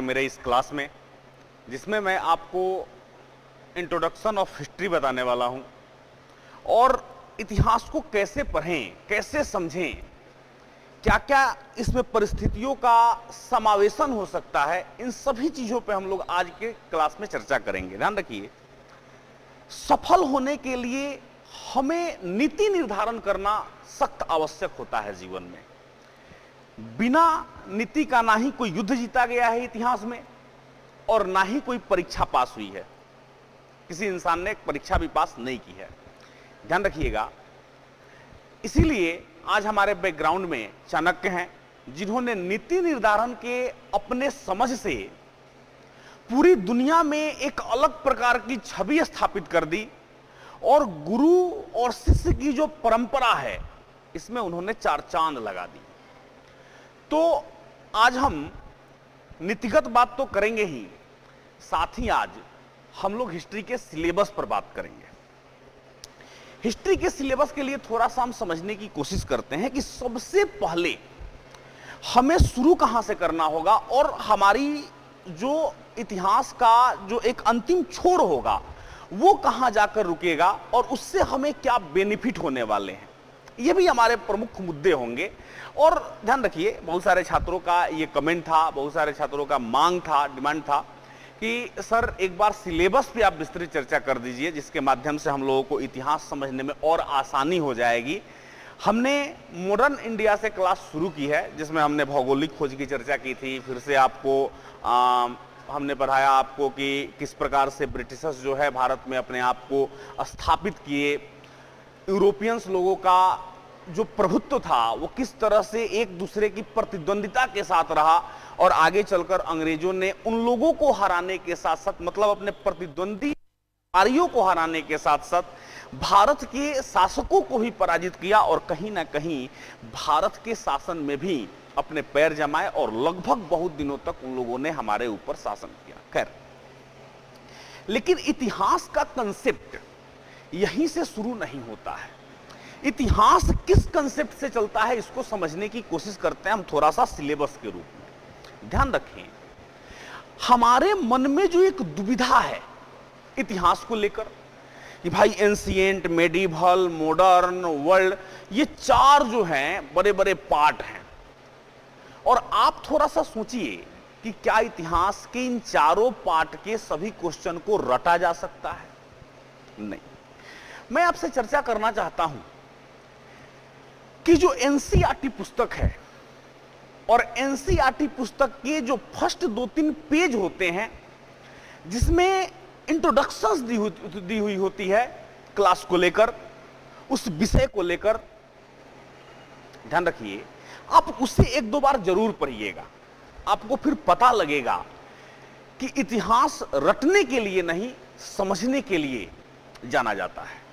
मेरे इस क्लास में, जिसमें मैं आपको इंट्रोडक्शन ऑफ हिस्ट्री बताने वाला हूं और इतिहास को कैसे पढ़ें, कैसे समझें, क्या क्या इसमें परिस्थितियों का समावेशन हो सकता है, इन सभी चीजों पे हम लोग आज के क्लास में चर्चा करेंगे। ध्यान रखिए, सफल होने के लिए हमें नीति निर्धारण करना सख्त आवश्यक होता है जीवन में। बिना नीति का ना ही कोई युद्ध जीता गया है इतिहास में और ना ही कोई परीक्षा पास हुई है। किसी इंसान ने परीक्षा भी पास नहीं की है, ध्यान रखिएगा। इसीलिए आज हमारे बैकग्राउंड में चाणक्य हैं, जिन्होंने नीति निर्धारण के अपने समझ से पूरी दुनिया में एक अलग प्रकार की छवि स्थापित कर दी और गुरु और शिष्य की जो परंपरा है इसमें उन्होंने चार चांद लगा दी। तो आज हम नीतिगत बात तो करेंगे ही, साथ ही आज हम लोग हिस्ट्री के सिलेबस पर बात करेंगे। हिस्ट्री के सिलेबस के लिए थोड़ा सा हम समझने की कोशिश करते हैं कि सबसे पहले हमें शुरू कहां से करना होगा और हमारी जो इतिहास का जो एक अंतिम छोर होगा वो कहां जाकर रुकेगा और उससे हमें क्या बेनिफिट होने वाले हैं, ये भी हमारे प्रमुख मुद्दे होंगे। और ध्यान रखिए, बहुत सारे छात्रों का ये कमेंट था, बहुत सारे छात्रों का मांग था, डिमांड था कि सर एक बार सिलेबस पे आप विस्तृत चर्चा कर दीजिए, जिसके माध्यम से हम लोगों को इतिहास समझने में और आसानी हो जाएगी। हमने मॉडर्न इंडिया से क्लास शुरू की है, जिसमें हमने भौगोलिक खोज की चर्चा की थी। फिर से आपको हमने पढ़ाया आपको कि किस प्रकार से ब्रिटिशर्स जो है भारत में अपने आप को स्थापित किए, यूरोपियंस लोगों का जो प्रभुत्व था वो किस तरह से एक दूसरे की प्रतिद्वंदिता के साथ रहा और आगे चलकर अंग्रेजों ने उन लोगों को हराने के साथ साथ, मतलब अपने प्रतिद्वंदी व्यापारियों को हराने के साथ साथ भारत के शासकों को भी पराजित किया और कहीं ना कहीं भारत के शासन में भी अपने पैर जमाए और लगभग बहुत दिनों तक उन लोगों ने हमारे ऊपर शासन किया। खैर, लेकिन इतिहास का कंसेप्ट यहीं से शुरू नहीं होता है। इतिहास किस कंसेप्ट से चलता है इसको समझने की कोशिश करते हैं हम थोड़ा सा सिलेबस के रूप में। ध्यान रखें, हमारे मन में जो एक दुविधा है इतिहास को लेकर कि भाई एंशिएंट, मेडिवल, मॉडर्न, वर्ल्ड, ये चार जो हैं बड़े बड़े पार्ट हैं। और आप थोड़ा सा सोचिए कि क्या इतिहास के इन चारों पार्ट के सभी क्वेश्चन को रटा जा सकता है? नहीं। मैं आपसे चर्चा करना चाहता हूं कि जो एनसीईआरटी पुस्तक है और एनसीईआरटी पुस्तक के जो फर्स्ट 2-3 पेज होते हैं, जिसमें इंट्रोडक्शंस दी हुई होती है क्लास को लेकर, उस विषय को लेकर, ध्यान रखिए, आप उसे 1-2 बार जरूर पढ़िएगा। आपको फिर पता लगेगा कि इतिहास रटने के लिए नहीं, समझने के लिए जाना जाता है।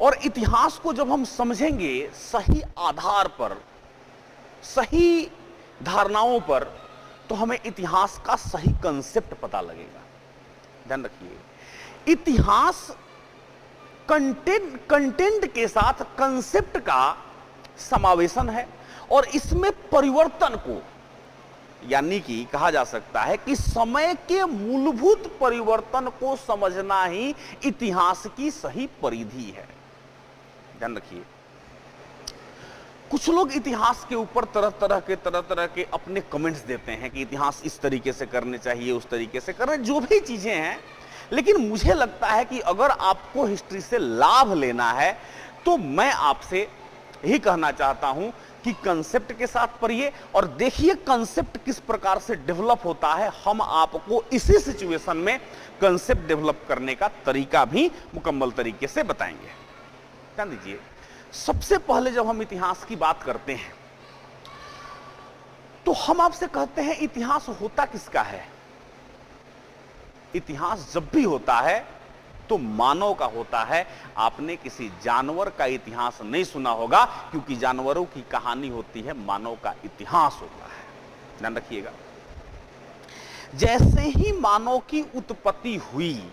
और इतिहास को जब हम समझेंगे सही आधार पर, सही धारणाओं पर, तो हमें इतिहास का सही कंसेप्ट पता लगेगा। ध्यान रखिए, इतिहास कंटेंट के साथ कंसेप्ट का समावेशन है और इसमें परिवर्तन को, यानी कि कहा जा सकता है कि समय के मूलभूत परिवर्तन को समझना ही इतिहास की सही परिधि है। ध्यान रखिए, कुछ लोग इतिहास के ऊपर तरह तरह के अपने कमेंट्स देते हैं कि इतिहास इस तरीके से करने चाहिए, उस तरीके से करने, जो भी चीजें हैं। लेकिन मुझे लगता है कि अगर आपको हिस्ट्री से लाभ लेना है तो मैं आपसे यही कहना चाहता हूं कि कंसेप्ट के साथ पढ़िए और देखिए कंसेप्ट किस प्रकार से डेवलप होता है। हम आपको इसी सिचुएशन में कंसेप्ट डेवलप करने का तरीका भी मुकम्मल तरीके से बताएंगे। ध्यान दीजिए, सबसे पहले जब हम इतिहास की बात करते हैं तो हम आपसे कहते हैं इतिहास होता किसका है? इतिहास जब भी होता है तो मानव का होता है। आपने किसी जानवर का इतिहास नहीं सुना होगा, क्योंकि जानवरों की कहानी होती है, मानव का इतिहास होता है। ध्यान रखिएगा, जैसे ही मानव की उत्पत्ति हुई,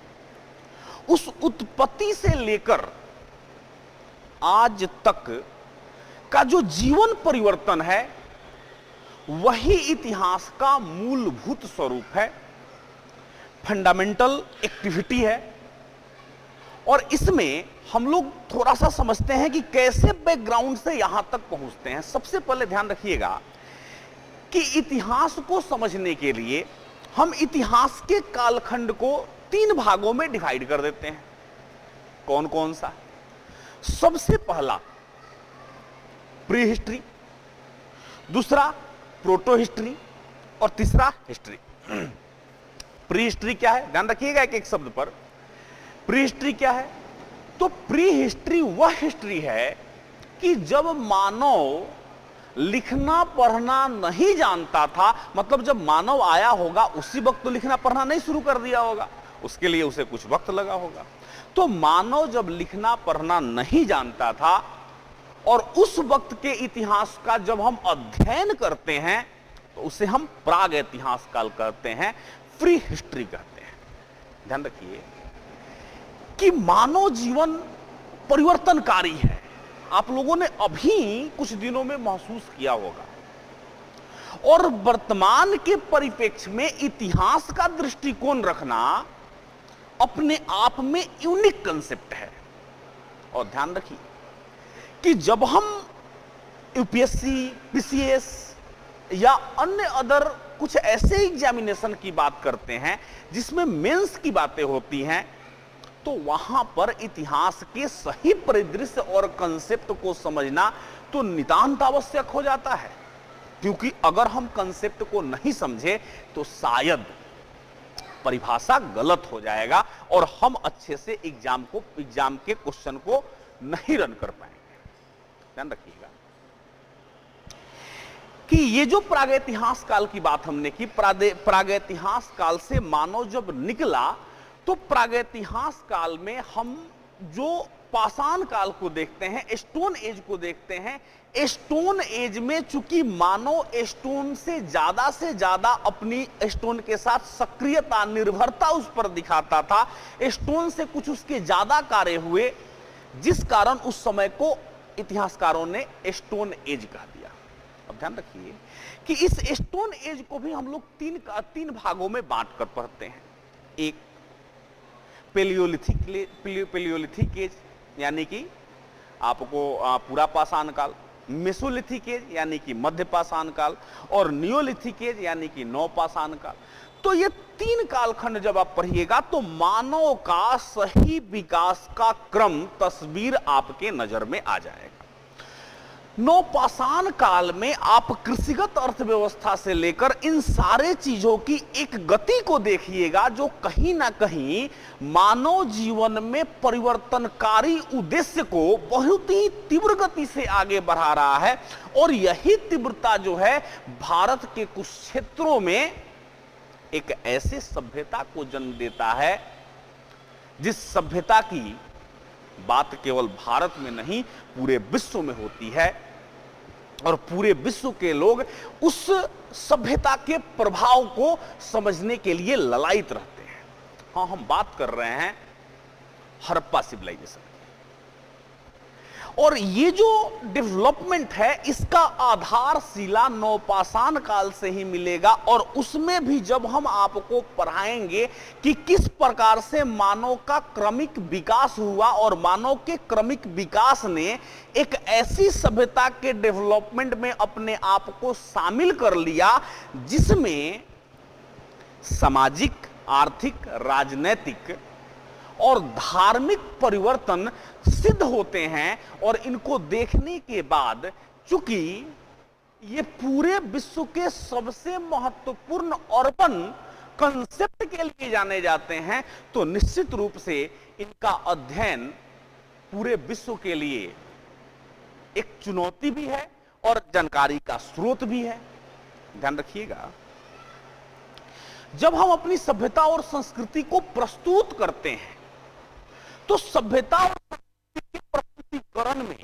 उस उत्पत्ति से लेकर आज तक का जो जीवन परिवर्तन है वही इतिहास का मूलभूत स्वरूप है फंडामेंटल एक्टिविटी है और इसमें हम लोग थोड़ा सा समझते हैं कि कैसे बैकग्राउंड से यहां तक पहुंचते हैं। सबसे पहले ध्यान रखिएगा कि इतिहास को समझने के लिए हम इतिहास के कालखंड को 3 भागों में डिवाइड कर देते हैं। कौन कौन सा? सबसे पहला प्री हिस्ट्री, दूसरा प्रोटो हिस्ट्री और तीसरा हिस्ट्री। प्री हिस्ट्री क्या है? ध्यान रखिएगा एक एक शब्द पर। प्री हिस्ट्री क्या है? तो प्री हिस्ट्री वह हिस्ट्री है कि जब मानव लिखना पढ़ना नहीं जानता था, मतलब जब मानव आया होगा उसी वक्त तो लिखना पढ़ना नहीं शुरू कर दिया होगा, उसके लिए उसे कुछ वक्त लगा होगा। तो मानव जब लिखना पढ़ना नहीं जानता था और उस वक्त के इतिहास का जब हम अध्ययन करते हैं तो उसे हम प्राग इतिहास काल कहते हैं, प्री हिस्ट्री कहते हैं। ध्यान रखिए कि मानव जीवन परिवर्तनकारी है। आप लोगों ने अभी कुछ दिनों में महसूस किया होगा और वर्तमान के परिप्रेक्ष्य में इतिहास का दृष्टिकोण रखना अपने आप में यूनिक कंसेप्ट है। और ध्यान रखिए कि जब हम यूपीएससी, पीसीएस या अन्य अदर कुछ ऐसे एग्जामिनेशन की बात करते हैं जिसमें मेंस की बातें होती हैं, तो वहां पर इतिहास के सही परिदृश्य और कंसेप्ट को समझना तो नितांत आवश्यक हो जाता है। क्योंकि अगर हम कंसेप्ट को नहीं समझे तो शायद परिभाषा गलत हो जाएगा और हम अच्छे से एग्जाम के क्वेश्चन को नहीं रन कर पाएंगे। ध्यान रखिएगा कि ये जो प्रागैतिहास काल की बात हमने की, प्रागैतिहास काल से मानव जब निकला तो प्रागैतिहास काल में हम जो पाषाण काल को देखते हैं, स्टोन एज को देखते हैं। स्टोन एज में चूंकि मानव स्टोन से ज्यादा अपनी स्टोन के साथ सक्रियता, निर्भरता उस पर दिखाता था, स्टोन से कुछ उसके ज्यादा कार्य हुए, जिस कारण उस समय को इतिहासकारों ने स्टोन एज कह दिया। अब ध्यान रखिए कि इस स्टोन एज को भी हम लोग तीन भागों में बांट कर पढ़ते हैं। एक पेलियोलिथिक एज यानी कि आपको पूरा पाषाण काल, मेसोलिथिक एज यानी कि मध्य पाषाण काल और नियोलिथिक एज यानी कि नवपाषाण काल। तो ये 3 कालखंड जब आप पढ़िएगा तो मानव का सही विकास का क्रम, तस्वीर आपके नजर में आ जाएगा। नवपाषाण काल में आप कृषिगत अर्थव्यवस्था से लेकर इन सारे चीजों की एक गति को देखिएगा जो कहीं ना कहीं मानव जीवन में परिवर्तनकारी उद्देश्य को बहुत ही तीव्र गति से आगे बढ़ा रहा है। और यही तीव्रता जो है भारत के कुछ क्षेत्रों में एक ऐसे सभ्यता को जन्म देता है जिस सभ्यता की बात केवल भारत में नहीं पूरे विश्व में होती है और पूरे विश्व के लोग उस सभ्यता के प्रभाव को समझने के लिए ललायित रहते हैं। हाँ, हम बात कर रहे हैं हड़प्पा सिविलाइजेशन की। और ये जो डेवलपमेंट है इसका आधारशिला नवपाषाण काल से ही मिलेगा। और उसमें भी जब हम आपको पढ़ाएंगे कि किस प्रकार से मानव का क्रमिक विकास हुआ और मानव के क्रमिक विकास ने एक ऐसी सभ्यता के डेवलपमेंट में अपने आप को शामिल कर लिया जिसमें सामाजिक, आर्थिक, राजनैतिक और धार्मिक परिवर्तन सिद्ध होते हैं। और इनको देखने के बाद चूंकि ये पूरे विश्व के सबसे महत्वपूर्ण अर्बन कंसेप्ट के लिए जाने जाते हैं, तो निश्चित रूप से इनका अध्ययन पूरे विश्व के लिए एक चुनौती भी है और जानकारी का स्रोत भी है। ध्यान रखिएगा, जब हम अपनी सभ्यता और संस्कृति को प्रस्तुत करते हैं तो सभ्यता और संस्कृति के प्रस्तुतिकरण में,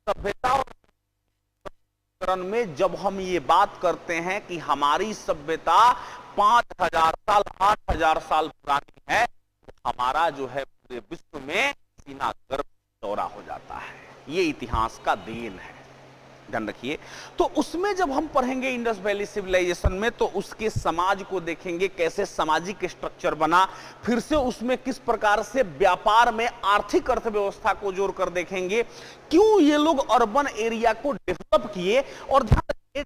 सभ्यता और संस्कृतिकरण में जब हम ये बात करते हैं कि हमारी सभ्यता 5000 साल, 8000 साल पुरानी है, तो हमारा जो है पूरे विश्व में सीना गर्व चौड़ा हो जाता है। ये इतिहास का देन है। ध्यान रखिए। तो उसमें जब हम पढ़ेंगे इंडस वैली सिविलाइजेशन में, तो उसके समाज को देखेंगे, कैसे सामाजिक स्ट्रक्चर बना, फिर से उसमें किस प्रकार से व्यापार में आर्थिक अर्थव्यवस्था को जोड़कर देखेंगे, क्यों ये लोग अर्बन एरिया को डेवलप किए, और ध्यान रखिए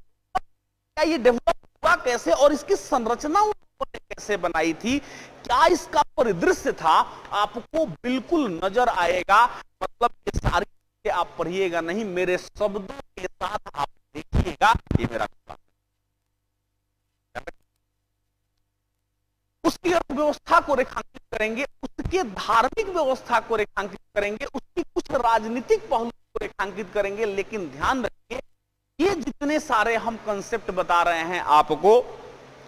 ये डेवलप हुआ कैसे और इसकी संरचना उन्होंने कैसे बनाई थी, क्या इसका परिदृश्य था, आपको बिल्कुल नजर आएगा। मतलब ये सारी चीजें आप पढ़िएगा नहीं, मेरे शब्दों के साथ आप देखिएगा, ये मेरा उसकी अर्थव्यवस्था को रेखांकित करेंगे, उसके धार्मिक व्यवस्था को रेखांकित करेंगे, उसकी कुछ राजनीतिक पहलू को रेखांकित करेंगे। लेकिन ध्यान रखिए, ये जितने सारे हम कंसेप्ट बता रहे हैं आपको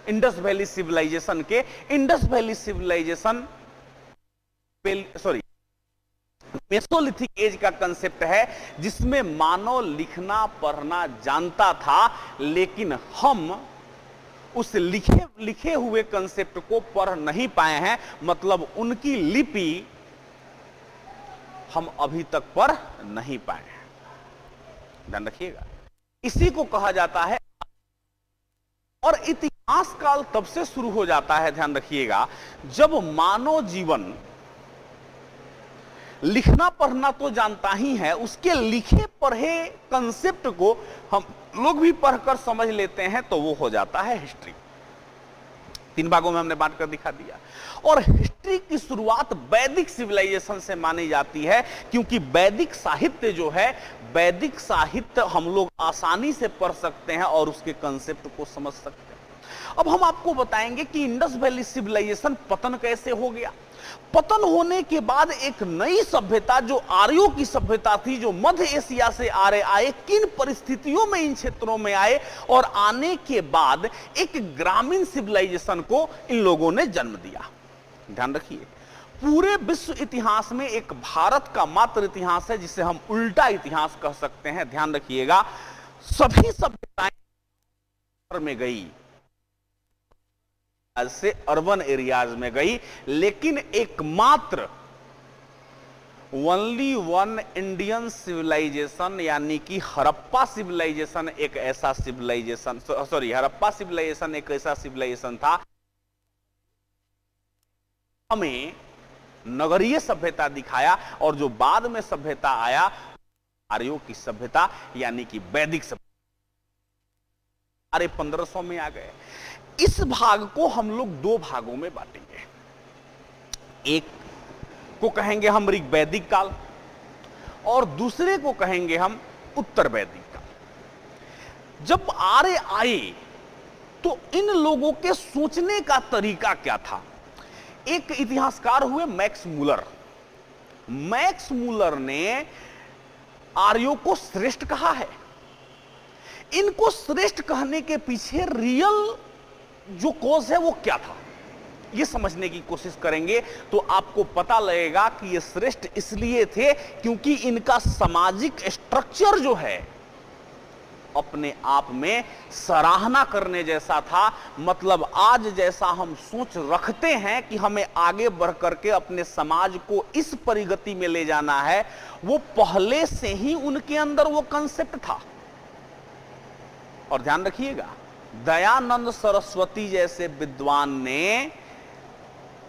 इंडस वैली सिविलाइजेशन के, Indus valley civilization Mesolithic age का कंसेप्ट है, जिसमें मानव लिखना पढ़ना जानता था, लेकिन हम उस लिखे हुए कंसेप्ट को पढ़ नहीं पाए हैं। मतलब उनकी लिपि हम अभी तक पढ़ नहीं पाए हैं। ध्यान रखिएगा, इसी को कहा जाता है। और इतिहास काल तब से शुरू हो जाता है, ध्यान रखिएगा, जब मानव जीवन लिखना पढ़ना तो जानता ही है, उसके लिखे पढ़े कंसेप्ट को हम लोग भी पढ़कर समझ लेते हैं, तो वो हो जाता है हिस्ट्री। 3 भागों में हमने बांट कर दिखा दिया। और हिस्ट्री की शुरुआत वैदिक सिविलाइजेशन से मानी जाती है, क्योंकि वैदिक साहित्य जो है, वैदिक साहित्य हम लोग आसानी से पढ़ सकते हैं और उसके कंसेप्ट को समझ सकते हैं। अब हम आपको बताएंगे कि इंडस वैली सिविलाइजेशन पतन कैसे हो गया। पतन होने के बाद एक नई सभ्यता, जो आर्यों की सभ्यता थी, जो मध्य एशिया से आर्य आए, किन परिस्थितियों में इन क्षेत्रों में आए, और आने के बाद एक ग्रामीण सिविलाइजेशन को इन लोगों ने जन्म दिया। ध्यान रखिए, पूरे विश्व इतिहास में एक भारत का मात्र इतिहास है जिसे हम उल्टा इतिहास कह सकते हैं। ध्यान रखिएगा, सभी सभ्यताएं में गई, से अर्बन एरियाज में गई, लेकिन एकमात्र ओनली वन इंडियन सिविलाइजेशन, यानी कि हड़प्पा सिविलाइजेशन एक ऐसा सिविलाइजेशन, हड़प्पा सिविलाइजेशन एक ऐसा सिविलाइजेशन था, हमें नगरीय सभ्यता दिखाया, और जो बाद में सभ्यता आया, आर्यों की सभ्यता, यानी कि वैदिक सभ्यता, 1500 में आ गए। इस भाग को हम लोग 2 भागों में बांटेंगे। एक को कहेंगे हम ऋग्वैदिक काल, और दूसरे को कहेंगे हम उत्तर वैदिक काल। जब आर्य आए तो इन लोगों के सोचने का तरीका क्या था। एक इतिहासकार हुए मैक्स मूलर। मैक्स मूलर ने आर्यों को श्रेष्ठ कहा है। इनको श्रेष्ठ कहने के पीछे रियल जो कॉज है वो क्या था, ये समझने की कोशिश करेंगे, तो आपको पता लगेगा कि ये श्रेष्ठ इसलिए थे क्योंकि इनका सामाजिक स्ट्रक्चर जो है अपने आप में सराहना करने जैसा था। मतलब आज जैसा हम सोच रखते हैं कि हमें आगे बढ़ करके अपने समाज को इस परिगति में ले जाना है, वो पहले से ही उनके अंदर वो कंसेप्ट था। और ध्यान रखिएगा, दयानंद सरस्वती जैसे विद्वान ने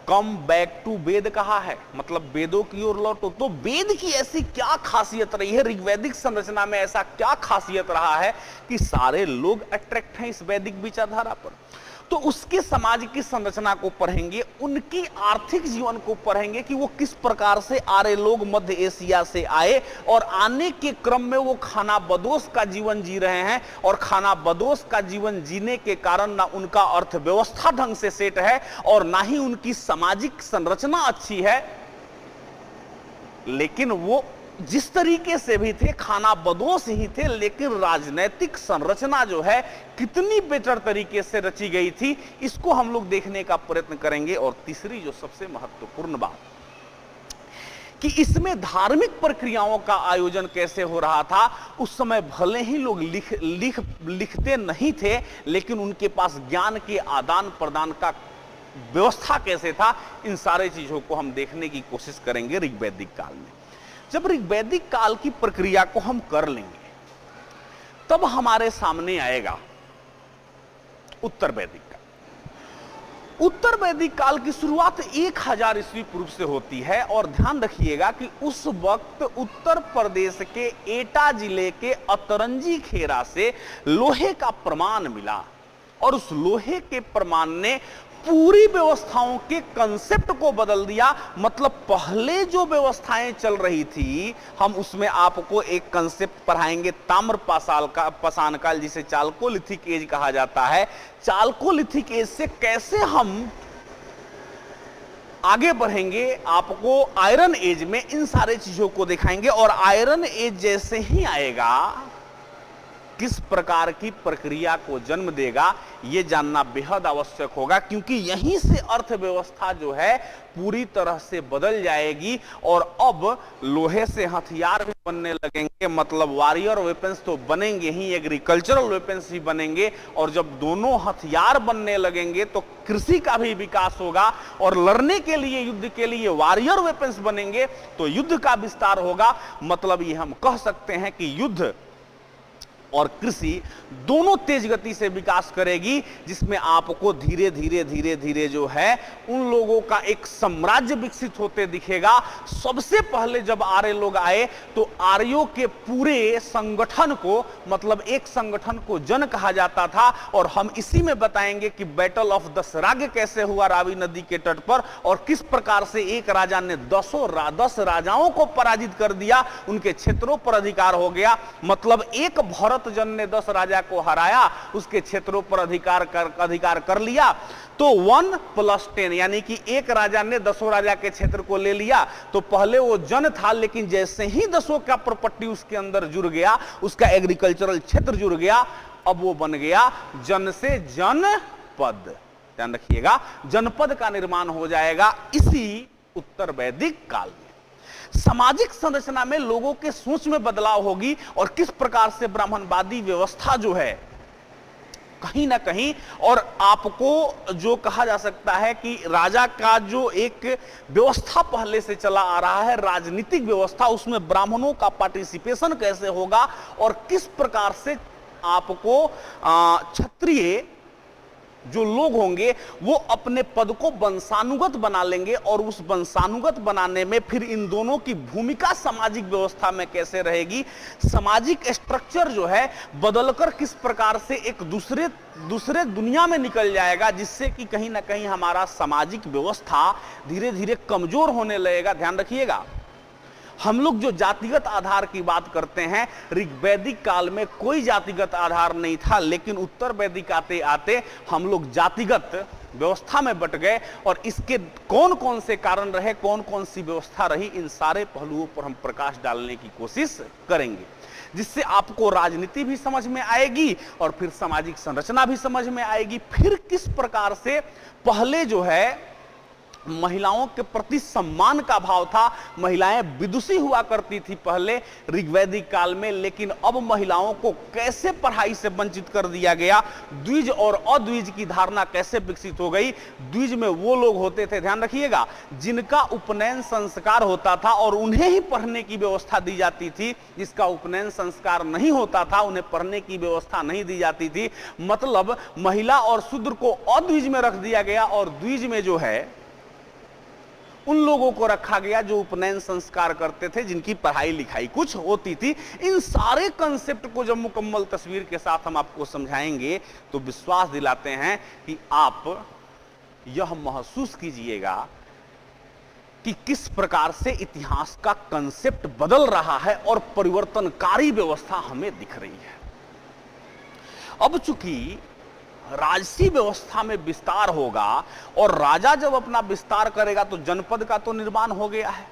कम बैक टू वेद कहा है, मतलब वेदों की ओर लौटो। तो वेद की ऐसी क्या खासियत रही है, ऋग्वैदिक संरचना में ऐसा क्या खासियत रहा है कि सारे लोग अट्रैक्ट हैं इस वैदिक विचारधारा पर। तो उसके समाज की संरचना को पढ़ेंगे, उनकी आर्थिक जीवन को पढ़ेंगे कि वो किस प्रकार से आर्य लोग मध्य एशिया से आए, और आने के क्रम में वो खाना बदोश का जीवन जी रहे हैं, और खाना बदोश का जीवन जीने के कारण ना उनका अर्थव्यवस्था ढंग से सेट है और ना ही उनकी सामाजिक संरचना अच्छी है। लेकिन वो जिस तरीके से भी थे, खाना बदोश ही थे, लेकिन राजनीतिक संरचना जो है कितनी बेटर तरीके से रची गई थी, इसको हम लोग देखने का प्रयत्न करेंगे। और तीसरी जो सबसे महत्वपूर्ण बात कि इसमें धार्मिक प्रक्रियाओं का आयोजन कैसे हो रहा था। उस समय भले ही लोग लिखते नहीं थे, लेकिन उनके पास ज्ञान के आदान प्रदान का व्यवस्था कैसे था, इन सारे चीजों को हम देखने की कोशिश करेंगे ऋग्वैदिक काल में। जब ऋग्वैदिक काल की प्रक्रिया को हम कर लेंगे तब हमारे सामने आएगा उत्तर वैदिक काल। उत्तर वैदिक काल की शुरुआत 1000 ईस्वी पूर्व से होती है और ध्यान रखिएगा कि उस वक्त उत्तर प्रदेश के एटा जिले के अतरंजी खेरा से लोहे का प्रमाण मिला और उस लोहे के प्रमाण ने पूरी व्यवस्थाओं के कंसेप्ट को बदल दिया। मतलब पहले जो व्यवस्थाएं चल रही थी, हम उसमें आपको एक कंसेप्ट पढ़ाएंगे ताम्र पाषाण काल, जिसे चालकोलिथिक एज कहा जाता है। चालकोलिथिक एज से कैसे हम आगे बढ़ेंगे, आपको आयरन एज में इन सारे चीजों को दिखाएंगे। और आयरन एज जैसे ही आएगा, किस प्रकार की प्रक्रिया को जन्म देगा, यह जानना बेहद आवश्यक होगा, क्योंकि यहीं से अर्थव्यवस्था जो है पूरी तरह से बदल जाएगी। और अब लोहे से हथियार भी बनने लगेंगे, मतलब वॉरियर वेपन्स तो बनेंगे ही, एग्रीकल्चरल वेपन्स भी बनेंगे। और जब दोनों हथियार बनने लगेंगे तो कृषि का भी विकास होगा, और लड़ने के लिए, युद्ध के लिए वॉरियर वेपन्स बनेंगे तो युद्ध का विस्तार होगा। मतलब ये हम कह सकते हैं कि युद्ध और कृषि दोनों तेज गति से विकास करेगी, जिसमें आपको धीरे धीरे धीरे धीरे जो है उन लोगों का एक साम्राज्य विकसित होते दिखेगा। सबसे पहले जब आर्य लोग आए तो आर्यों के पूरे संगठन को, मतलब एक संगठन को जन कहा जाता था। और हम इसी में बताएंगे कि बैटल ऑफ दसराग कैसे हुआ रावी नदी के तट पर, और किस प्रकार से एक राजा ने 10 राजाओं को पराजित कर दिया, उनके क्षेत्रों पर अधिकार हो गया। मतलब एक भरत जन ने 10 राजा को हराया, उसके क्षेत्रों पर अधिकार कर लिया। तो 1 + 10 यानी कि एक राजा ने 10 राजा के क्षेत्र को ले लिया। तो पहले वो जन था, लेकिन जैसे ही 10 का प्रॉपर्टी उसके अंदर जुड़ गया, उसका एग्रीकल्चरल क्षेत्र जुड़ गया, अब वो बन गया जन से जनपद। ध्यान रखिएगा, जनपद का निर्माण हो जाएगा इसी उत्तर वैदिक काल में। सामाजिक संरचना में लोगों के सोच में बदलाव होगी, और किस प्रकार से ब्राह्मणवादी व्यवस्था जो है कहीं ना कहीं, और आपको जो कहा जा सकता है कि राजा का जो एक व्यवस्था पहले से चला आ रहा है, राजनीतिक व्यवस्था, उसमें ब्राह्मणों का पार्टिसिपेशन कैसे होगा, और किस प्रकार से आपको क्षत्रिय जो लोग होंगे वो अपने पद को वंशानुगत बना लेंगे, और उस वंशानुगत बनाने में फिर इन दोनों की भूमिका सामाजिक व्यवस्था में कैसे रहेगी, सामाजिक स्ट्रक्चर जो है बदलकर किस प्रकार से एक दूसरे दुनिया में निकल जाएगा, जिससे कि कहीं ना कहीं हमारा सामाजिक व्यवस्था धीरे धीरे कमजोर होने लगेगा। ध्यान रखिएगा, हम लोग जो जातिगत आधार की बात करते हैं, ऋग्वैदिक काल में कोई जातिगत आधार नहीं था, लेकिन उत्तर वैदिक आते आते हम लोग जातिगत व्यवस्था में बट गए। और इसके कौन कौन से कारण रहे, कौन कौन सी व्यवस्था रही, इन सारे पहलुओं पर हम प्रकाश डालने की कोशिश करेंगे, जिससे आपको राजनीति भी समझ में आएगी और फिर सामाजिक संरचना भी समझ में आएगी। फिर किस प्रकार से पहले जो है महिलाओं के प्रति सम्मान का भाव था, महिलाएं विदुषी हुआ करती थी पहले ऋग्वैदिक काल में, लेकिन अब महिलाओं को कैसे पढ़ाई से वंचित कर दिया गया, द्विज और अद्विज की धारणा कैसे विकसित हो गई। द्विज में वो लोग होते थे, ध्यान रखिएगा, जिनका उपनयन संस्कार होता था और उन्हें ही पढ़ने की व्यवस्था दी जाती थी। जिसका उपनयन संस्कार नहीं होता था, उन्हें पढ़ने की व्यवस्था नहीं दी जाती थी। मतलब महिला और शूद्र को अद्विज में रख दिया गया, और द्विज में जो है उन लोगों को रखा गया जो उपनयन संस्कार करते थे, जिनकी पढ़ाई लिखाई कुछ होती थी। इन सारे कंसेप्ट को जब मुकम्मल तस्वीर के साथ हम आपको समझाएंगे तो विश्वास दिलाते हैं कि आप यह महसूस कीजिएगा कि किस प्रकार से इतिहास का कंसेप्ट बदल रहा है और परिवर्तनकारी व्यवस्था हमें दिख रही है। अब चूंकि राजसी व्यवस्था में विस्तार होगा, और राजा जब अपना विस्तार करेगा तो जनपद का तो निर्माण हो गया है।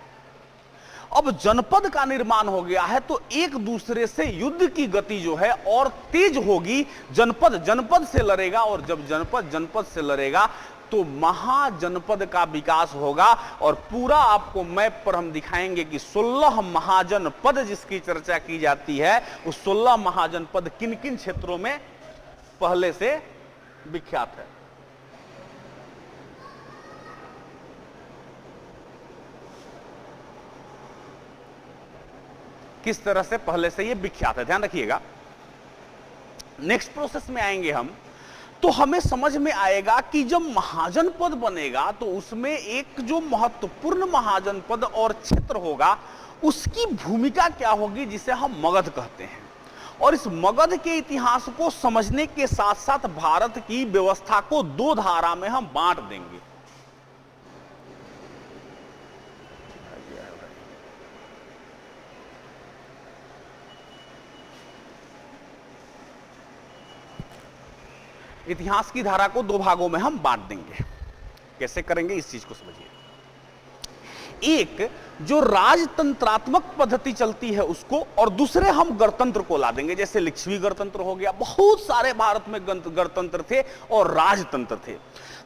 अब जनपद का निर्माण हो गया है तो एक दूसरे से युद्ध की गति जो है और तेज होगी। जनपद जनपद से लड़ेगा, और जब जनपद जनपद से लड़ेगा तो महाजनपद का विकास होगा। और पूरा आपको मैप पर हम दिखाएंगे कि 16 महाजनपद जिसकी चर्चा की जाती है, उस 16 महाजनपद किन किन क्षेत्रों में पहले से विख्यात है। किस तरह से पहले से ये विख्यात है, ध्यान रखिएगा। नेक्स्ट प्रोसेस में आएंगे हम, तो हमें समझ में आएगा कि जब महाजनपद बनेगा तो उसमें एक जो महत्वपूर्ण महाजनपद और क्षेत्र होगा उसकी भूमिका क्या होगी, जिसे हम मगध कहते हैं। और इस मगध के इतिहास को समझने के साथ साथ भारत की व्यवस्था को दो धारा में हम बांट देंगे। इतिहास की धारा को दो भागों में हम बांट देंगे। कैसे करेंगे, इस चीज को समझिए। एक जो राजतंत्रात्मक पद्धति चलती है उसको, और दूसरे हम गणतंत्र को ला देंगे। जैसे लिच्छवी गणतंत्र हो गया, बहुत सारे भारत में गणतंत्र थे और राजतंत्र थे।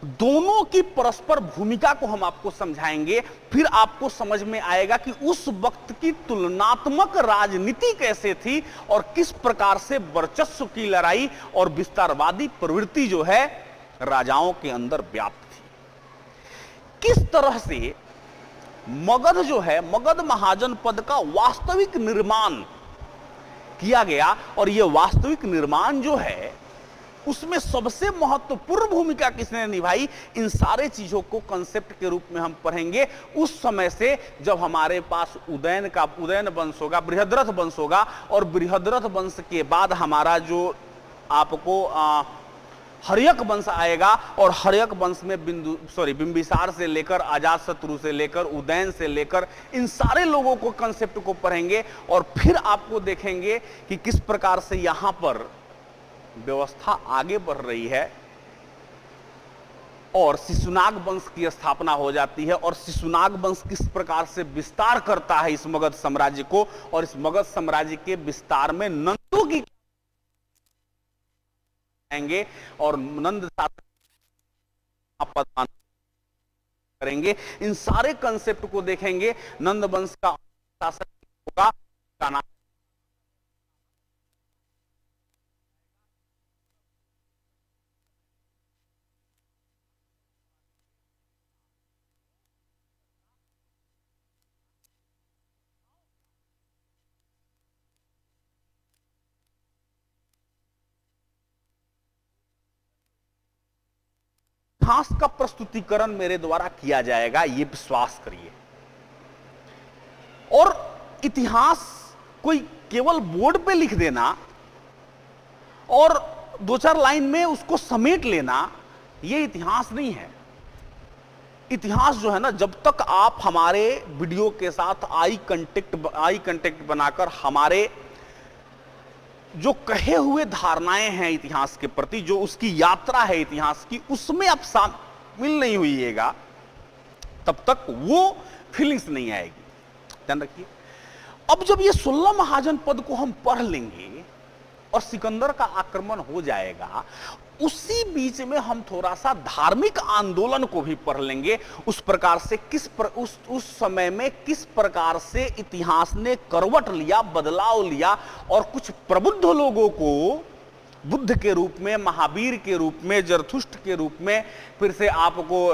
दोनों की परस्पर भूमिका को हम आपको समझाएंगे, फिर आपको समझ में आएगा कि उस वक्त की तुलनात्मक राजनीति कैसे थी और किस प्रकार से वर्चस्व की लड़ाई और विस्तारवादी प्रवृत्ति जो है राजाओं के अंदर व्याप्त थी। किस तरह से मगध जो है, मगध महाजनपद का वास्तविक निर्माण किया गया, और यह वास्तविक निर्माण जो है उसमें सबसे महत्वपूर्ण भूमिका किसने निभाई, इन सारे चीजों को कंसेप्ट के रूप में हम पढ़ेंगे। उस समय से जब हमारे पास उदयन वंश होगा, बृहद्रथ वंश होगा, और बृहद्रथ वंश के बाद हमारा जो आपको हर्यक वंश आएगा, और हर्यक वंश में बिंबिसार से लेकर अजातशत्रु से लेकर उदयन से लेकर इन सारे लोगों को कंसेप्ट को पढ़ेंगे, और फिर आपको देखेंगे कि किस प्रकार से यहां पर व्यवस्था आगे बढ़ रही है और शिशुनाग वंश की स्थापना हो जाती है, और शिशुनाग वंश किस प्रकार से विस्तार करता है इस मगध साम्राज्य को, और इस मगध साम्राज्य के विस्तार में नंदों की आएंगे और नंद शासन करेंगे। इन सारे कंसेप्ट को देखेंगे। नंद वंश का शासक होगा, का नाम इतिहास का प्रस्तुतिकरण मेरे द्वारा किया जाएगा, ये विश्वास करिए। और इतिहास कोई केवल बोर्ड पे लिख देना और दो चार लाइन में उसको समेट लेना, ये इतिहास नहीं है। इतिहास जो है ना, जब तक आप हमारे वीडियो के साथ आई कांटेक्ट बनाकर हमारे जो कहे हुए धारणाएं हैं इतिहास के प्रति, जो उसकी यात्रा है इतिहास की, उसमें आप शामिल नहीं हुईएगा, तब तक वो फीलिंग्स नहीं आएगी। ध्यान रखिए। अब जब ये 16 महाजनपद को हम पढ़ लेंगे और सिकंदर का आक्रमण हो जाएगा, उसी बीच में हम थोड़ा सा धार्मिक आंदोलन को भी पढ़ लेंगे। उस प्रकार से उस समय में किस प्रकार से इतिहास ने करवट लिया, बदलाव लिया, और कुछ प्रबुद्ध लोगों को बुद्ध के रूप में, महावीर के रूप में, जरथुष्ट के रूप में, फिर से आपको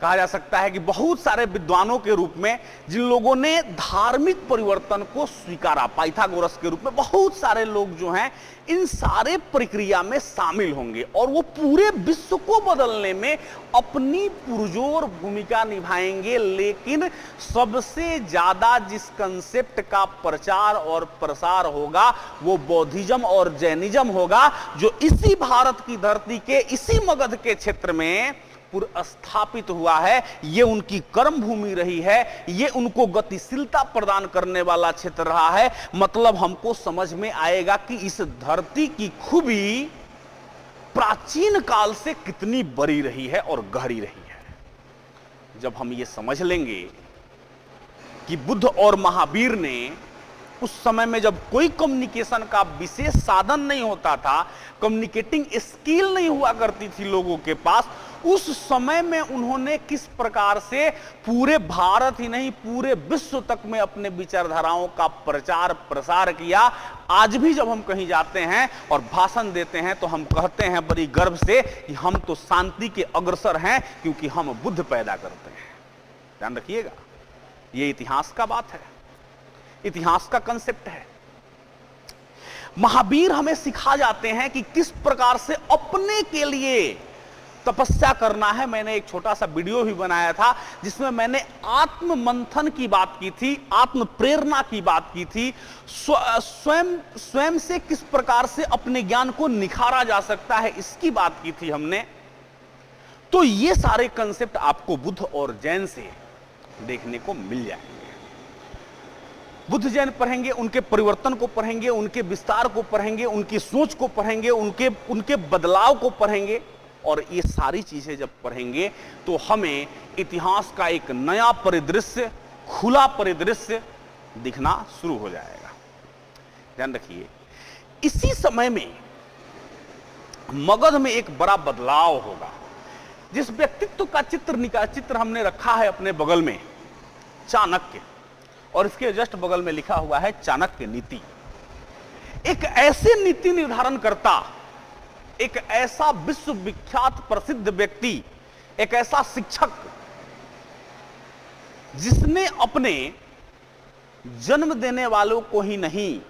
कहा जा सकता है कि बहुत सारे विद्वानों के रूप में, जिन लोगों ने धार्मिक परिवर्तन को स्वीकारा, पाइथागोरस के रूप में बहुत सारे लोग जो हैं इन सारे प्रक्रिया में शामिल होंगे, और वो पूरे विश्व को बदलने में अपनी पुरजोर भूमिका निभाएंगे। लेकिन सबसे ज्यादा जिस कंसेप्ट का प्रचार और प्रसार होगा वो बौद्धिज्म और जैनिज्म होगा, जो इसी भारत की धरती के, इसी मगध के क्षेत्र में स्थापित हुआ है। ये उनकी कर्म भूमि रही है, ये उनको गतिशीलता प्रदान करने वाला क्षेत्र रहा है। मतलब हमको समझ में आएगा कि इस धरती की खूबी प्राचीन काल से कितनी बड़ी रही है और गहरी रही है। जब हम ये समझ लेंगे कि बुद्ध और महावीर ने उस समय में, जब कोई कम्युनिकेशन का विशेष साधन नहीं होता था, कम्युनिकेटिंग स्किल नहीं हुआ करती थी लोगों के पास, उस समय में उन्होंने किस प्रकार से पूरे भारत ही नहीं पूरे विश्व तक में अपने विचारधाराओं का प्रचार प्रसार किया। आज भी जब हम कहीं जाते हैं और भाषण देते हैं तो हम कहते हैं बड़ी गर्व से कि हम तो शांति के अग्रसर हैं, क्योंकि हम बुद्ध पैदा करते हैं। ध्यान रखिएगा, ये इतिहास का बात है, इतिहास का कंसेप्ट है। महावीर हमें सिखा जाते हैं कि किस प्रकार से अपने के लिए तपस्या करना है। मैंने एक छोटा सा वीडियो भी बनाया था जिसमें मैंने आत्म मंथन की बात की थी, आत्म प्रेरणा की बात की थी, स्वयं से किस प्रकार से अपने ज्ञान को निखारा जा सकता है इसकी बात की थी हमने। तो ये सारे कंसेप्ट आपको बुद्ध और जैन से देखने को मिल जाएंगे। बुद्ध जैन पढ़ेंगे, उनके परिवर्तन को पढ़ेंगे, उनके विस्तार को पढ़ेंगे, उनकी सोच को पढ़ेंगे, उनके बदलाव को पढ़ेंगे, और ये सारी चीजें जब पढ़ेंगे तो हमें इतिहास का एक नया परिदृश्य, खुला परिदृश्य दिखना शुरू हो जाएगा। ध्यान रखिए, इसी समय में मगध में एक बड़ा बदलाव होगा। जिस व्यक्तित्व का चित्र हमने रखा है अपने बगल में, चाणक्य, और इसके जस्ट बगल में लिखा हुआ है चाणक्य नीति। एक ऐसे नीति निर्धारण करता, एक ऐसा विश्वविख्यात प्रसिद्ध व्यक्ति, एक ऐसा शिक्षक जिसने अपने जन्म देने वालों को ही नहीं,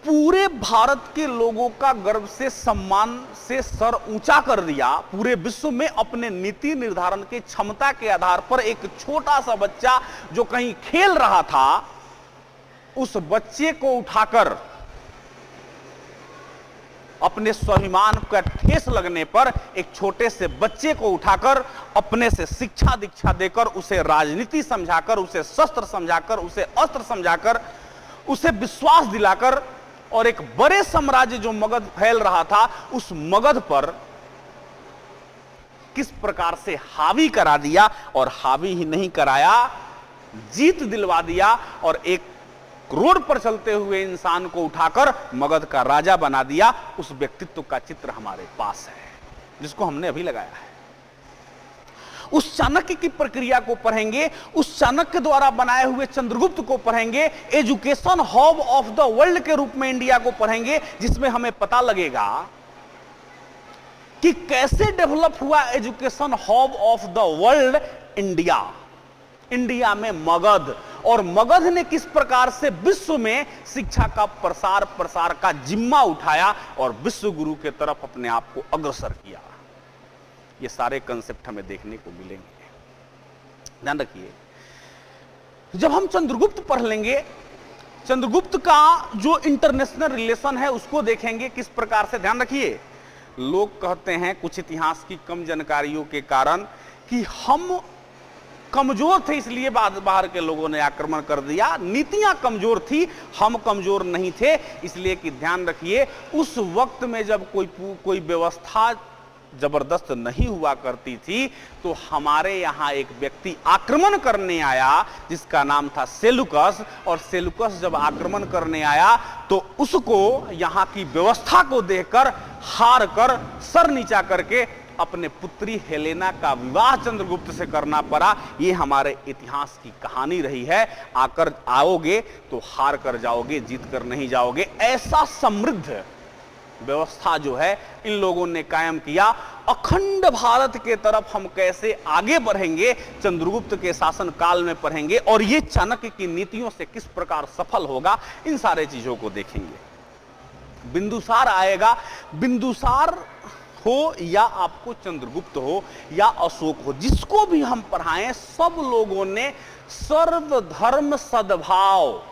पूरे भारत के लोगों का गर्व से, सम्मान से सर ऊंचा कर दिया। पूरे विश्व में अपने नीति निर्धारण की क्षमता के आधार पर एक छोटा सा बच्चा जो कहीं खेल रहा था, उस बच्चे को उठाकर, अपने स्वाभिमान का ठेस लगने पर एक छोटे से बच्चे को उठाकर अपने से शिक्षा दीक्षा देकर, उसे राजनीति समझाकर, उसे शस्त्र समझाकर, उसे अस्त्र समझाकर, उसे विश्वास दिलाकर, और एक बड़े साम्राज्य जो मगध फैल रहा था, उस मगध पर किस प्रकार से हावी करा दिया, और हावी ही नहीं कराया, जीत दिलवा दिया, और एक रोड पर चलते हुए इंसान को उठाकर मगध का राजा बना दिया। उस व्यक्तित्व का चित्र हमारे पास है, जिसको हमने अभी लगाया है। उस चाणक्य की प्रक्रिया को पढ़ेंगे, उस चाणक्य द्वारा बनाए हुए चंद्रगुप्त को पढ़ेंगे, education hub of the world के रूप में इंडिया को पढ़ेंगे, जिसमें हमें पता लगेगा कि कैसे डेवलप हुआ education hub of the world India में मगध, और मगध ने किस प्रकार से विश्व में शिक्षा का प्रसार का जिम्मा उठाया और विश्व गुरु के तरफ अपने आप को अग्रसर किया। ये सारे कंसेप्ट हमें देखने को मिलेंगे। ध्यान रखिए, जब हम चंद्रगुप्त पढ़ लेंगे, चंद्रगुप्त का जो इंटरनेशनल रिलेशन है उसको देखेंगे किस प्रकार से। ध्यान रखिए, लोग कहते हैं कुछ इतिहास की कम जानकारियों के कारण कि हम कमजोर थे इसलिए बाहर के लोगों ने आक्रमण कर दिया, नीतियां कमजोर थी, हम कमजोर नहीं थे। इसलिए कि ध्यान रखिए, उस वक्त में जब कोई व्यवस्था जबरदस्त नहीं हुआ करती थी, तो हमारे यहां एक व्यक्ति आक्रमण करने आया जिसका नाम था सेलुकस, और सेलुकस जब आक्रमण करने आया तो उसको यहां की व्यवस्था को देखकर हार कर, सर नीचा करके अपने पुत्री हेलेना का विवाह चंद्रगुप्त से करना पड़ा। ये हमारे इतिहास की कहानी रही है। आकर आओगे तो हार कर जाओगे, जीत कर नहीं जाओगे। ऐसा समृद्ध व्यवस्था जो है इन लोगों ने कायम किया। अखंड भारत के तरफ हम कैसे आगे बढ़ेंगे, चंद्रगुप्त के शासन काल में पढ़ेंगे, और ये चाणक्य की नीतियों से किस प्रकार सफल होगा, इन सारे चीजों को देखेंगे। बिंदुसार आएगा, बिंदुसार हो या आपको चंद्रगुप्त हो या अशोक हो, जिसको भी हम पढ़ाएं, सब लोगों ने सर्वधर्म सद्भाव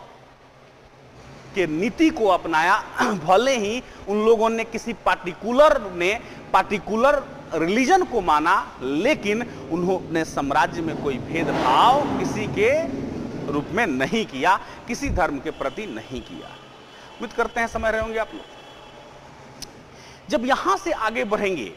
के नीति को अपनाया। भले ही उन लोगों ने किसी पार्टिकुलर रिलीजन को माना, लेकिन उन्होंने साम्राज्य में कोई भेदभाव किसी के रूप में नहीं किया, किसी धर्म के प्रति नहीं किया। उम्मीद करते हैं समझ रहे होंगे आप लोग। जब यहां से आगे बढ़ेंगे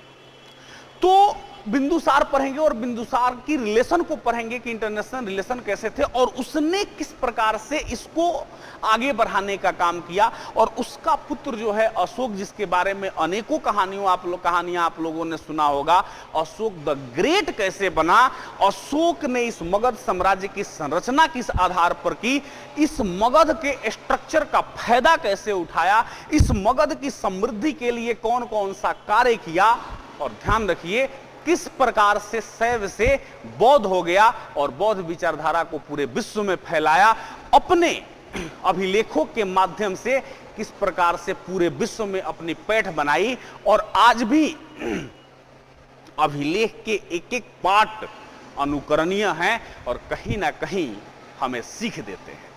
तो बिंदुसार पढ़ेंगे, और बिंदुसार की रिलेशन को पढ़ेंगे कि इंटरनेशनल रिलेशन कैसे थे, और उसने किस प्रकार से इसको आगे बढ़ाने का काम किया। और उसका पुत्र जो है अशोक, जिसके बारे में अनेकों कहानियां आप लोगों ने सुना होगा, अशोक द ग्रेट कैसे बना, अशोक ने इस मगध साम्राज्य की संरचना किस आधार पर की, इस मगध के स्ट्रक्चर का फायदा कैसे उठाया, इस मगध की समृद्धि के लिए कौन कौन सा कार्य किया। और ध्यान रखिए, किस प्रकार से शैव से बौद्ध हो गया और बौद्ध विचारधारा को पूरे विश्व में फैलाया, अपने अभिलेखों के माध्यम से किस प्रकार से पूरे विश्व में अपनी पैठ बनाई और आज भी अभिलेख के एक एक पाठ अनुकरणीय हैं और कहीं ना कहीं हमें सीख देते हैं।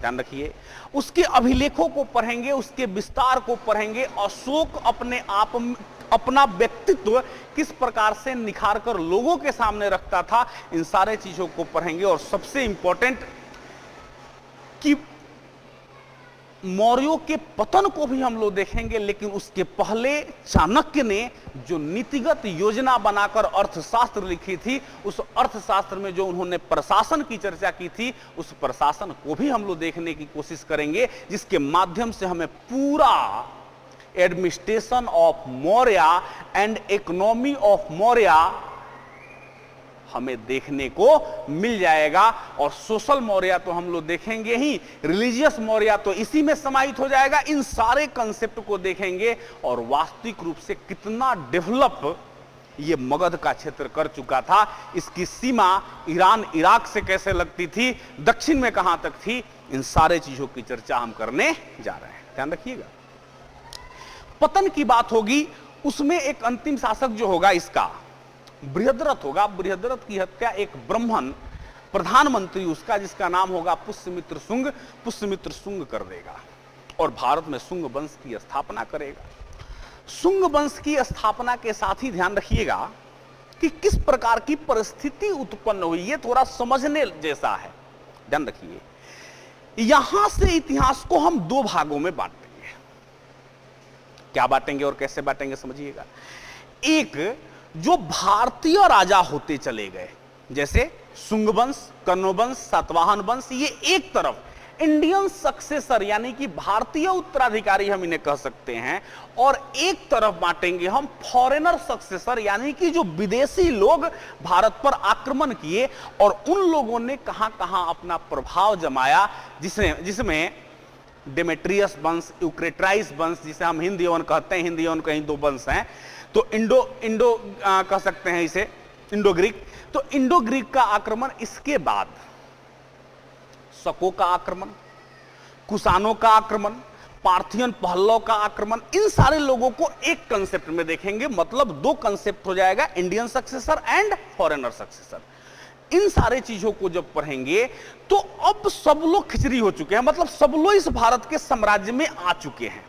ध्यान रखिए, उसके अभिलेखों को पढ़ेंगे, उसके विस्तार को पढ़ेंगे, अशोक अपने आप अपना व्यक्तित्व किस प्रकार से निखार कर लोगों के सामने रखता था, इन सारे चीजों को पढ़ेंगे। और सबसे इंपॉर्टेंट कि मौर्यों के पतन को भी हम लोग देखेंगे, लेकिन उसके पहले चाणक्य ने जो नीतिगत योजना बनाकर अर्थशास्त्र लिखी थी, उस अर्थशास्त्र में जो उन्होंने प्रशासन की चर्चा की थी, उस प्रशासन को भी हम लोग देखने की कोशिश करेंगे, जिसके माध्यम से हमें पूरा administration of Maurya and economy of Maurya हमें देखने को मिल जाएगा। और सोशल मौर्य तो हम लोग देखेंगे ही, रिलीजियस मौर्य तो इसी में समाहित हो जाएगा। इन सारे कंसेप्ट को देखेंगे और वास्तविक रूप से कितना डेवलप ये मगध का क्षेत्र कर चुका था, इसकी सीमा ईरान इराक से कैसे लगती थी, दक्षिण में कहां तक थी, इन सारे चीजों की चर्चा हम करने जा रहे हैं। ध्यान रखिएगा, पतन की बात होगी, उसमें एक अंतिम शासक जो होगा इसका बृहद्रथ होगा। बृहद्रथ की हत्या एक ब्राह्मण प्रधानमंत्री उसका, जिसका नाम होगा पुष्यमित्र शुंग, पुष्यमित्र शुंग कर देगा और भारत में शुंग वंश की स्थापना करेगा। शुंग वंश की स्थापना के साथ ही ध्यान रखिएगा कि किस प्रकार की परिस्थिति उत्पन्न हुई, ये थोड़ा समझने जैसा है। ध्यान रखिए, यहां से इतिहास को हम दो भागों में बांटेंगे। क्या बांटेंगे और कैसे बांटेंगे समझिएगा। एक, जो भारतीय राजा होते चले गए, जैसे शुंग वंश, कर्ण वंश, सातवाहन वंश, ये एक तरफ इंडियन सक्सेसर यानी कि भारतीय उत्तराधिकारी हम इन्हें कह सकते हैं, और एक तरफ बांटेंगे हम फॉरेनर सक्सेसर यानी कि जो विदेशी लोग भारत पर आक्रमण किए और उन लोगों ने कहां कहां अपना प्रभाव जमाया, जिसमें डेमेट्रियस वंश, यूक्रेटाइस वंश, जिसे हम हिंद यवन कहते हैं, हिंद यवन कहीं दो वंश हैं, तो इंडो कह सकते हैं इसे, इंडो ग्रीक। तो इंडो ग्रीक का आक्रमण, इसके बाद शकों का आक्रमण, कुषाणों का आक्रमण, पार्थियन पहल्लव का आक्रमण, इन सारे लोगों को एक कंसेप्ट में देखेंगे। मतलब दो कंसेप्ट हो जाएगा, Indian successor and foreigner successor. इन सारे चीजों को जब पढ़ेंगे तो अब सब लोग खिचड़ी हो चुके हैं, मतलब सब लोग इस भारत के साम्राज्य में आ चुके हैं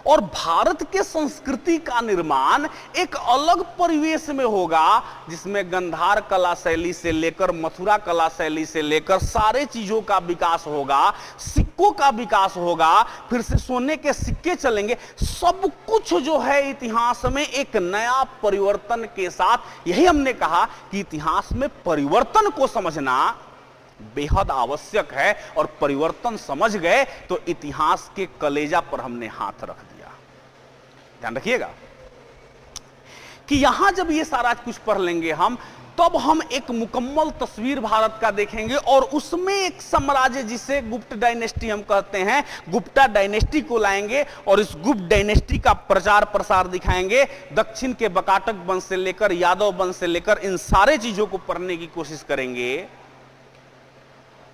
और भारत के संस्कृति का निर्माण एक अलग परिवेश में होगा, जिसमें गंधार कला शैली से लेकर मथुरा कला शैली से लेकर सारे चीजों का विकास होगा, सिक्कों का विकास होगा, फिर से सोने के सिक्के चलेंगे। सब कुछ जो है इतिहास में एक नया परिवर्तन के साथ, यही हमने कहा कि इतिहास में परिवर्तन को समझना बेहद आवश्यक है, और परिवर्तन समझ गए तो इतिहास के कलेजा पर हमने हाथ रख दिया। ध्यान रखिएगा कि यहां जब ये सारा कुछ पढ़ लेंगे हम, तब हम एक मुकम्मल तस्वीर भारत का देखेंगे और उसमें एक साम्राज्य जिसे गुप्त डायनेस्टी हम कहते हैं, गुप्ता डायनेस्टी को लाएंगे और इस गुप्त डायनेस्टी का प्रचार प्रसार दिखाएंगे। दक्षिण के बकाटक वंश से लेकर यादव वंश से लेकर इन सारे चीजों को पढ़ने की कोशिश करेंगे।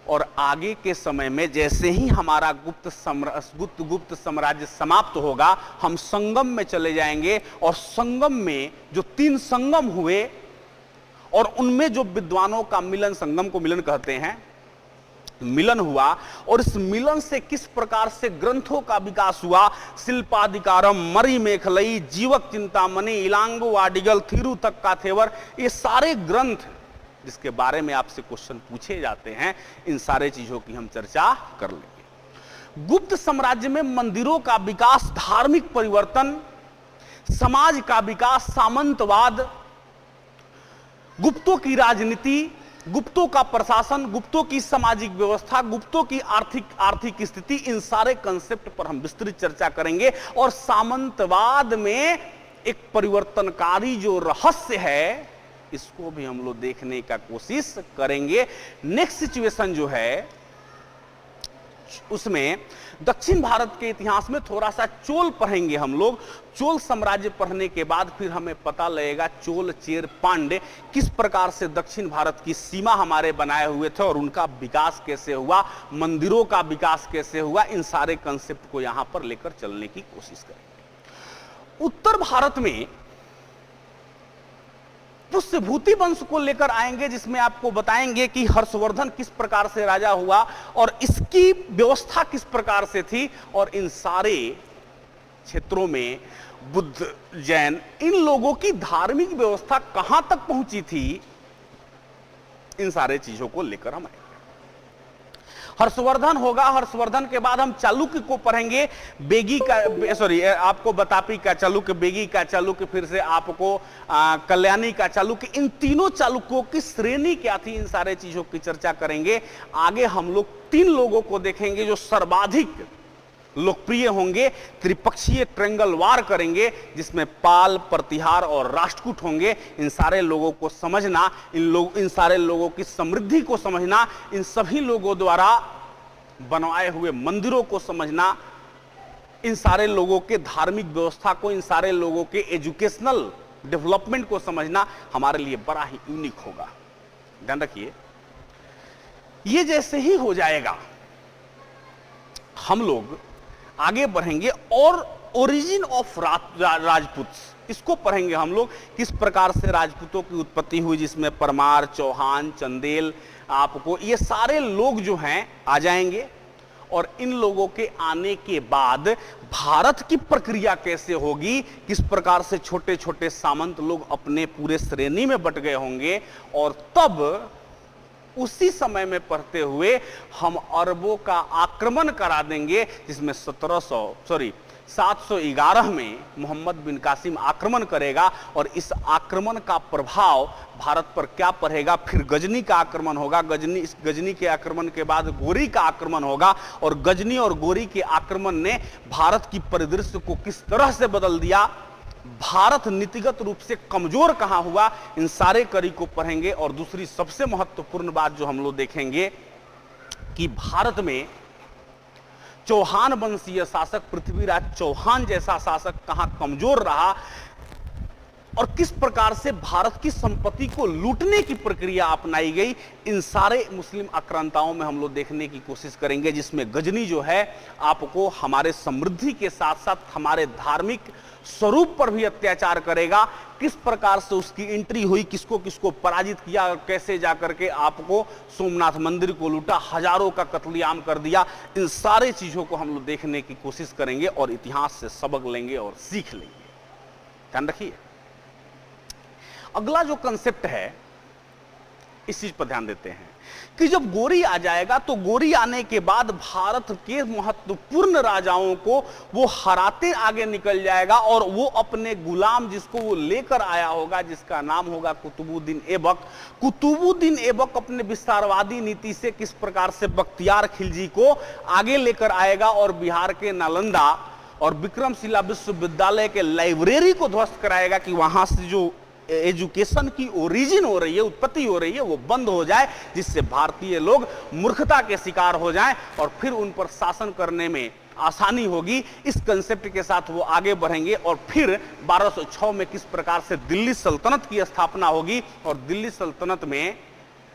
और आगे के समय में जैसे ही हमारा गुप्त साम्राज्य समाप्त होगा, हम संगम में चले जाएंगे और संगम में जो 3 संगम हुए और उनमें जो विद्वानों का मिलन, संगम को मिलन कहते हैं, मिलन हुआ और इस मिलन से किस प्रकार से ग्रंथों का विकास हुआ, शिल्पाधिकारम, मरी मेखलई, जीवक चिंतामणि, इलांगो वाडिगल, थिरु तक का थेवर, ये सारे ग्रंथ जिसके बारे में आपसे क्वेश्चन पूछे जाते हैं, इन सारे चीजों की हम चर्चा कर लेंगे। गुप्त साम्राज्य में मंदिरों का विकास, धार्मिक परिवर्तन, समाज का विकास, सामंतवाद, गुप्तों की राजनीति, गुप्तों का प्रशासन, गुप्तों की सामाजिक व्यवस्था, गुप्तों की आर्थिक स्थिति, इन सारे कंसेप्ट पर हम विस्तृत चर्चा करेंगे। और सामंतवाद में एक परिवर्तनकारी जो रहस्य है, इसको भी हम लोग देखने का कोशिश करेंगे। नेक्स्ट सिचुएशन जो है उसमें दक्षिण भारत के इतिहास में थोड़ा सा चोल पढ़ेंगे हम लोग। चोल साम्राज्य पढ़ने के बाद फिर हमें पता लगेगा चोल चेर पांड्य किस प्रकार से दक्षिण भारत की सीमा हमारे बनाए हुए थे और उनका विकास कैसे हुआ, मंदिरों का विकास कैसे हुआ। इन सारे कंसेप्ट को यहां पर लेकर चलने की कोशिश करेंगे। उत्तर भारत में पुष्यभूति वंश को लेकर आएंगे, जिसमें आपको बताएंगे कि हर्षवर्धन किस प्रकार से राजा हुआ और इसकी व्यवस्था किस प्रकार से थी, और इन सारे क्षेत्रों में बुद्ध, जैन, इन लोगों की धार्मिक व्यवस्था कहां तक पहुंची थी, इन सारे चीजों को लेकर हम आएंगे। हर्षवर्धन होगा, हर्षवर्धन के बाद हम चालुक्य को पढ़ेंगे। बेगी का, सॉरी, आपको बतापी का चालुक्य, बेगी का चालुक्य, फिर से आपको कल्याणी का चालुक्य। इन तीनों चालुक्यों की श्रेणी क्या थी, इन सारे चीजों की चर्चा करेंगे। आगे हम लोग 3 लोगों को देखेंगे जो सर्वाधिक लोकप्रिय होंगे। त्रिपक्षीय ट्रेंगल वार करेंगे जिसमें पाल, प्रतिहार और राष्ट्रकूट होंगे। इन सारे लोगों को समझना, इन सारे लोगों की समृद्धि को समझना, इन सभी लोगों द्वारा बनवाए हुए मंदिरों को समझना, इन सारे लोगों के धार्मिक व्यवस्था को, इन सारे लोगों के एजुकेशनल डेवलपमेंट को समझना हमारे लिए बड़ा ही यूनिक होगा। ध्यान रखिए, ये जैसे ही हो जाएगा हम लोग आगे बढ़ेंगे और ओरिजिन ऑफ राजपूत, इसको पढ़ेंगे हम लोग। किस प्रकार से राजपूतों की उत्पत्ति हुई, जिसमें परमार, चौहान, चंदेल, आपको ये सारे लोग जो हैं आ जाएंगे। और इन लोगों के आने के बाद भारत की प्रक्रिया कैसे होगी, किस प्रकार से छोटे छोटे सामंत लोग अपने पूरे श्रेणी में बट गए होंगे, और तब उसी समय में पढ़ते हुए हम अरबों का आक्रमण करा देंगे, जिसमें 711 में मोहम्मद बिन कासिम आक्रमण करेगा। और इस आक्रमण का प्रभाव भारत पर क्या पड़ेगा, फिर गजनी का आक्रमण होगा। इस गजनी के आक्रमण के बाद गोरी का आक्रमण होगा, और गजनी और गोरी के आक्रमण ने भारत की परिदृश्य को किस तरह से बदल दिया, भारत नीतिगत रूप से कमजोर कहां हुआ, इन सारे कड़ी को पढ़ेंगे। और दूसरी सबसे महत्वपूर्ण बात जो हम लोग देखेंगे कि भारत में चौहान वंशीय शासक पृथ्वीराज चौहान जैसा शासक कहां कमजोर रहा, और किस प्रकार से भारत की संपत्ति को लूटने की प्रक्रिया अपनाई गई। इन सारे मुस्लिम आक्रांताओं में हम लोग देखने की कोशिश करेंगे, जिसमें गजनी जो है आपको हमारे समृद्धि के साथ साथ हमारे धार्मिक स्वरूप पर भी अत्याचार करेगा। किस प्रकार से उसकी एंट्री हुई, किसको किसको पराजित किया, और कैसे जाकर के आपको सोमनाथ मंदिर को लूटा, हजारों का कत्लेआम कर दिया। इन सारे चीजों को हम लोग देखने की कोशिश करेंगे और इतिहास से सबक लेंगे और सीख लेंगे। ध्यान रखिए, अगला जो कंसेप्ट है इस चीज पर ध्यान देते हैं कि जब गोरी आ जाएगा तो गोरी आने के बाद भारत के महत्वपूर्ण राजाओं को वो हराते आगे निकल जाएगा, और वो अपने गुलाम जिसको वो लेकर आया होगा, जिसका नाम होगा कुतुबुद्दीन ऐबक। कुतुबुद्दीन ऐबक अपने विस्तारवादी नीति से किस प्रकार से बख्तियार खिलजी को आगे लेकर आएगा और बिहार के नालंदा और विक्रमशिला विश्वविद्यालय के लाइब्रेरी को ध्वस्त कराएगा कि वहां से जो एजुकेशन की ओरिजिन हो रही है, उत्पत्ति हो रही है, वो बंद हो जाए, जिससे भारतीय लोग मूर्खता के शिकार हो जाएं और फिर उन पर शासन करने में आसानी होगी। इस कंसेप्ट के साथ वो आगे बढ़ेंगे और फिर 1206 में किस प्रकार से दिल्ली सल्तनत की स्थापना होगी, और दिल्ली सल्तनत में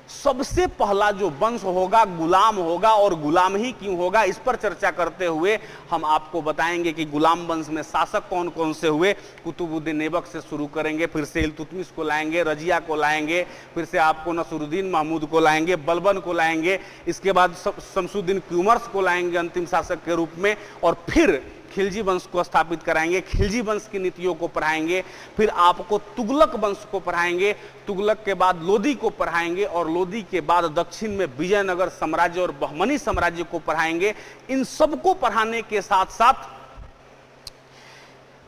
सबसे पहला जो वंश होगा गुलाम होगा, और गुलाम ही क्यों होगा, इस पर चर्चा करते हुए हम आपको बताएंगे कि गुलाम वंश में शासक कौन कौन से हुए। कुतुबुद्दीन ऐबक से शुरू करेंगे, फिर से इल्तुतमिश को लाएंगे, रजिया को लाएंगे, फिर से आपको नसरुद्दीन महमूद को लाएंगे, बलबन को लाएंगे, इसके बाद शमसुद्दीन क्यूमर्स को लाएंगे अंतिम शासक के रूप में, और फिर खिलजी वंश को स्थापित कराएंगे, खिलजी वंश की नीतियों को पढ़ाएंगे। फिर आपको तुगलक वंश को पढ़ाएंगे, तुगलक के बाद लोदी को पढ़ाएंगे, और लोदी के बाद दक्षिण में विजयनगर साम्राज्य और बहमनी साम्राज्य को पढ़ाएंगे। इन सबको पढ़ाने के साथ साथ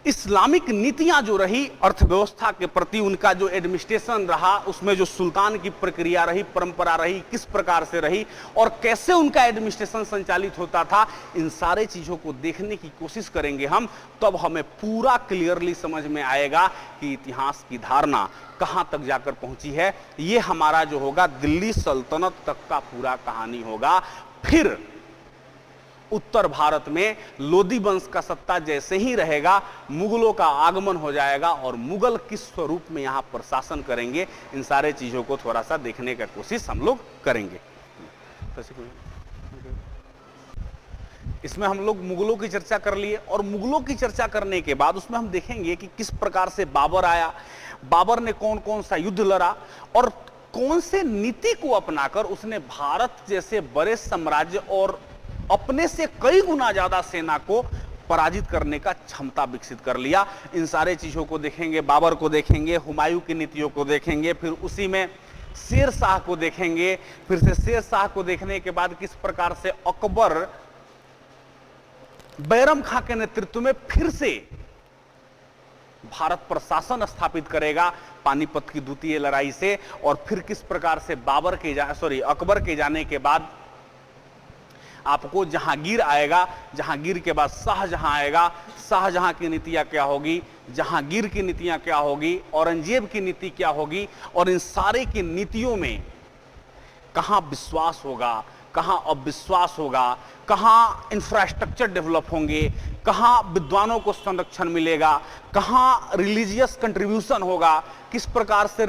इस्लामिक नीतियां जो रही, अर्थव्यवस्था के प्रति उनका जो एडमिनिस्ट्रेशन रहा, उसमें जो सुल्तान की प्रक्रिया रही, परंपरा रही, किस प्रकार से रही और कैसे उनका एडमिनिस्ट्रेशन संचालित होता था, इन सारे चीजों को देखने की कोशिश करेंगे हम। तब हमें पूरा क्लियरली समझ में आएगा कि इतिहास की धारणा कहां तक जाकर पहुंची है। ये हमारा जो होगा दिल्ली सल्तनत तक का पूरा कहानी होगा। फिर उत्तर भारत में लोदी वंश का सत्ता जैसे ही रहेगा, मुगलों का आगमन हो जाएगा और मुगल किस स्वरूप में यहां पर शासन करेंगे, इन सारे चीजों को थोड़ा सा देखने का कोशिश हम लोग करेंगे। इसमें हम लोग मुगलों की चर्चा कर लिए और मुगलों की चर्चा करने के बाद उसमें हम देखेंगे कि किस प्रकार से बाबर आया, बाबर ने कौन कौन सा युद्ध लड़ा और कौन से नीति को अपनाकर उसने भारत जैसे बड़े साम्राज्य और अपने से कई गुना ज्यादा सेना को पराजित करने का क्षमता विकसित कर लिया। इन सारे चीजों को देखेंगे, बाबर को देखेंगे, हुमायूं की नीतियों को देखेंगे, फिर उसी में शेर शाह को देखेंगे, फिर से शेर शाह को देखने के बाद किस प्रकार से अकबर बैरम खां के नेतृत्व में फिर से भारत पर शासन स्थापित करेगा पानीपत की द्वितीय लड़ाई से, और फिर किस प्रकार से अकबर के जाने के बाद आपको जहांगीर आएगा, जहांगीर के बाद शाहजहां आएगा, शाहजहां की नीतियां क्या होगी, जहांगीर की नीतियां क्या होगी, औरंगजेब की नीति क्या होगी, और इन सारे की नीतियों में कहां विश्वास होगा, कहां अविश्वास होगा, कहां इंफ्रास्ट्रक्चर डेवलप होंगे, कहां विद्वानों को संरक्षण मिलेगा, कहां रिलीजियस कंट्रीब्यूशन होगा, किस प्रकार से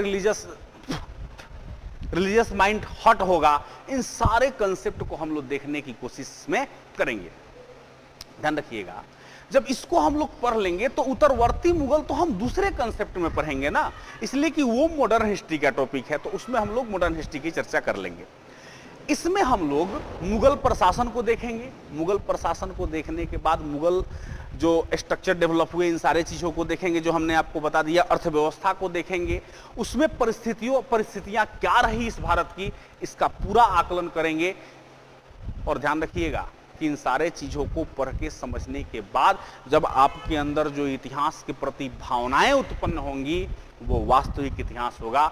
रिलीजियस माइंड हॉट होगा, इन सारे कंसेप्ट को हम लोग देखने की कोशिश में करेंगे। ध्यान रखिएगा, जब इसको हम लोग पढ़ लेंगे तो उत्तरवर्ती मुगल तो हम दूसरे कंसेप्ट में पढ़ेंगे ना, इसलिए कि वो मॉडर्न हिस्ट्री का टॉपिक है, तो उसमें हम लोग मॉडर्न हिस्ट्री की चर्चा कर लेंगे। इसमें हम लोग मुगल प्रशासन को देखेंगे, मुगल प्रशासन को देखने के बाद मुगल जो स्ट्रक्चर डेवलप हुए, इन सारे चीजों को देखेंगे जो हमने आपको बता दिया, अर्थव्यवस्था को देखेंगे, उसमें परिस्थितियां क्या रही इस भारत की, इसका पूरा आकलन करेंगे। और ध्यान रखिएगा कि इन सारे चीजों को पढ़ के समझने के बाद जब आपके अंदर जो इतिहास के प्रति भावनाएं उत्पन्न होंगी वो वास्तविक इतिहास होगा।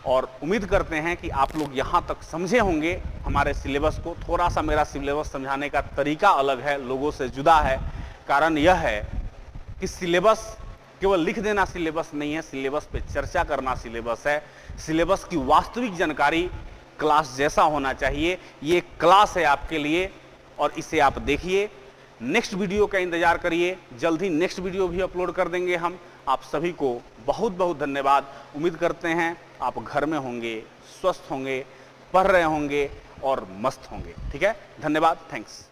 और उम्मीद करते हैं कि आप लोग यहाँ तक समझे होंगे हमारे सिलेबस को। थोड़ा सा मेरा सिलेबस समझाने का तरीका अलग है, लोगों से जुदा है। कारण यह है कि सिलेबस केवल लिख देना सिलेबस नहीं है, सिलेबस पे चर्चा करना सिलेबस है। सिलेबस की वास्तविक जानकारी क्लास जैसा होना चाहिए। ये क्लास है आपके लिए और इसे आप देखिए। नेक्स्ट वीडियो का इंतजार करिए, जल्द ही नेक्स्ट वीडियो भी अपलोड कर देंगे हम। आप सभी को बहुत बहुत धन्यवाद। उम्मीद करते हैं आप घर में होंगे, स्वस्थ होंगे, पढ़ रहे होंगे और मस्त होंगे। ठीक है, धन्यवाद, थैंक्स।